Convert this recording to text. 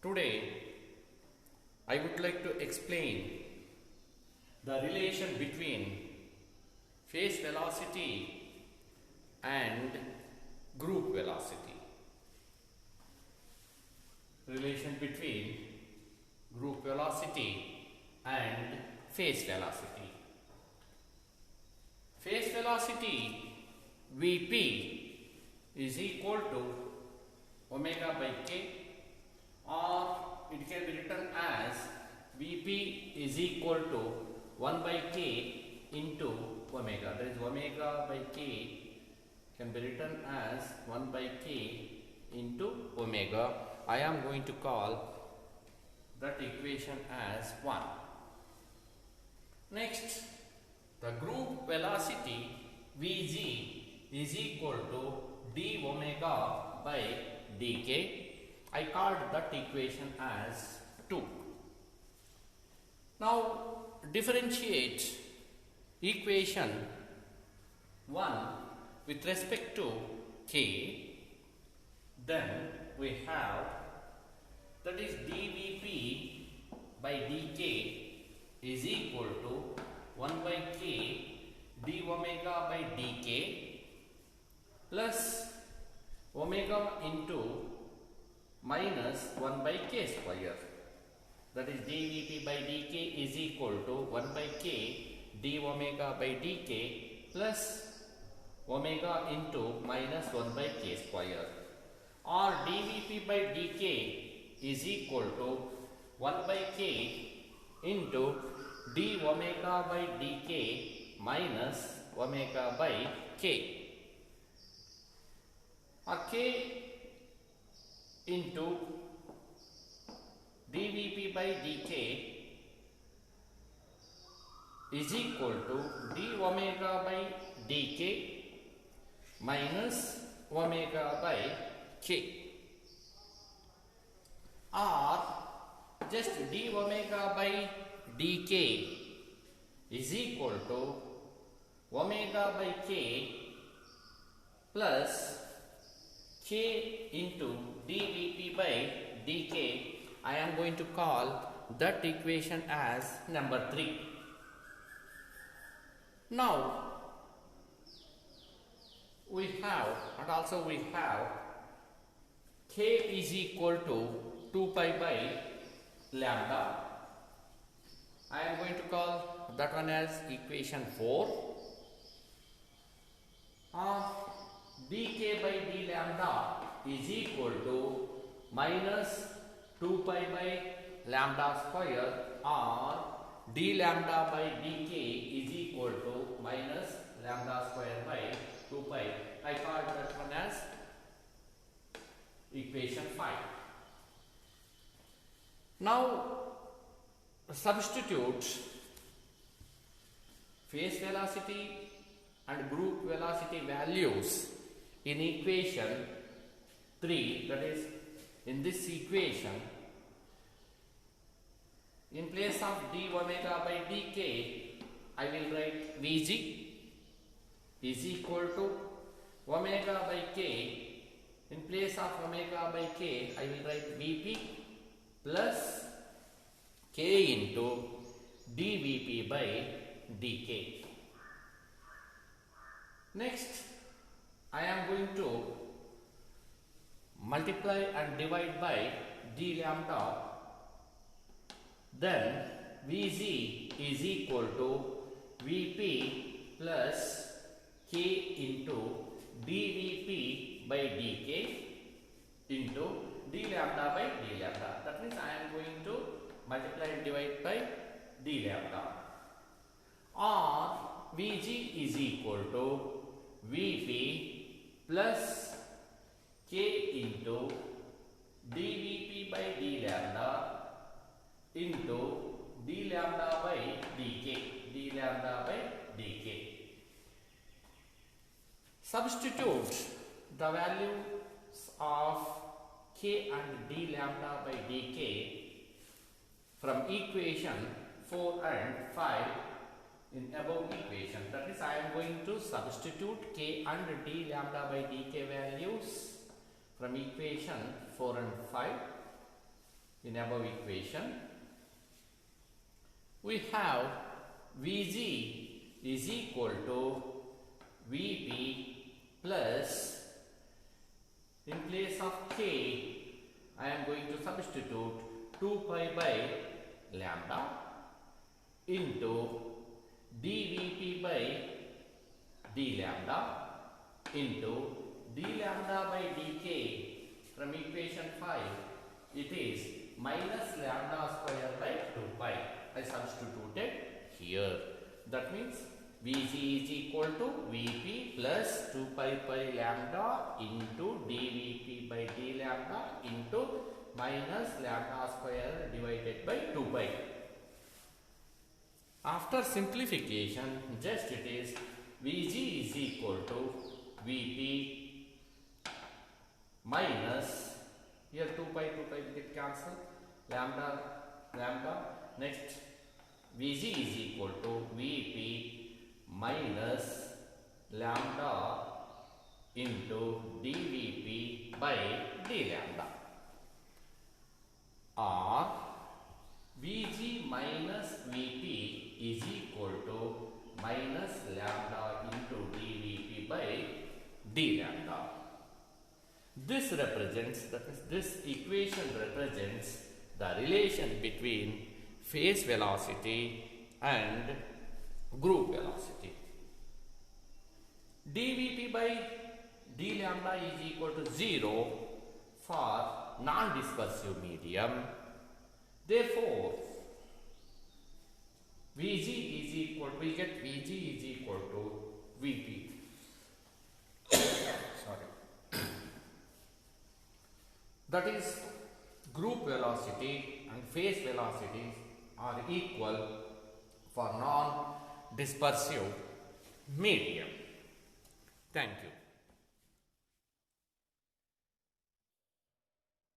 Today, I would like to explain the relation between phase velocity and group velocity. Relation between group velocity and phase velocity. Phase velocity Vp is equal to omega by k, or it can be written as Vp is equal to 1 by k into omega. That is omega by k can be written as 1 by k into omega. I am going to call that equation as 1. Next, the group velocity Vg is equal to d omega by dk. I called that equation as 2. Now differentiate equation 1 with respect to k. Then we have, that is dVp by dk is equal to 1 by k d omega by dk plus omega into minus 1 by k square. That is dVp by dk is equal to 1 by k d omega by dk plus omega into minus 1 by k square, or dVp by dk is equal to 1 by k into d omega by dk minus omega by k, or k into dVp by dk is equal to d omega by dk minus omega by k, or just d omega by dk is equal to omega by k plus k into dVp by dk. I am going to call that equation as number 3. Now we have, and also we have, k is equal to 2 pi by lambda. I am going to call that one as equation 4. dk by d lambda is equal to minus 2 pi by lambda square, or d lambda by dk is equal to minus lambda square by 2 pi. I call that one as equation 5. Now substitute phase velocity and group velocity values in equation 3, that is in this equation. In place of d omega by dk, I will write Vg is equal to omega by k. In place of omega by k, I will write Vp plus k into dVp by dk. Next, I am going to multiply and divide by d lambda. Then Vg is equal to Vp plus k into dVp by dk into d lambda by d lambda. That means I am going to multiply and divide by d lambda, or Vg is equal to Vp plus k into dVp by d lambda into d lambda by d lambda by dk. Substitute the values of k and d lambda by dk from equation 4 and 5 in above equation. That is, I am going to substitute k and d lambda by dk values from equation 4 and 5. in above equation, we have Vg is equal to Vp plus, in place of k, I am going to substitute 2 pi by lambda into dVp by d lambda into d lambda by dk. From equation 5, it is minus lambda square by 2 pi. I substituted here. That means Vg is equal to Vp plus 2 pi pi lambda into dVp by d lambda into minus lambda square divided by 2 pi. After simplification, just it is Vg is equal to Vp minus, here 2 pi will get cancelled, lambda. Next, Vg is equal to Vp minus lambda into dVp by d lambda, or Vg minus Vp is equal to minus lambda into dVp by d lambda. This represents, that is, this equation represents the relation between phase velocity and group velocity. dVp by d lambda is equal to 0 for non-dispersive medium. Therefore, Vg is equal, we get Vg is equal to Vp. Sorry. That is, group velocity and phase velocities are equal for non-dispersive medium. Thank you.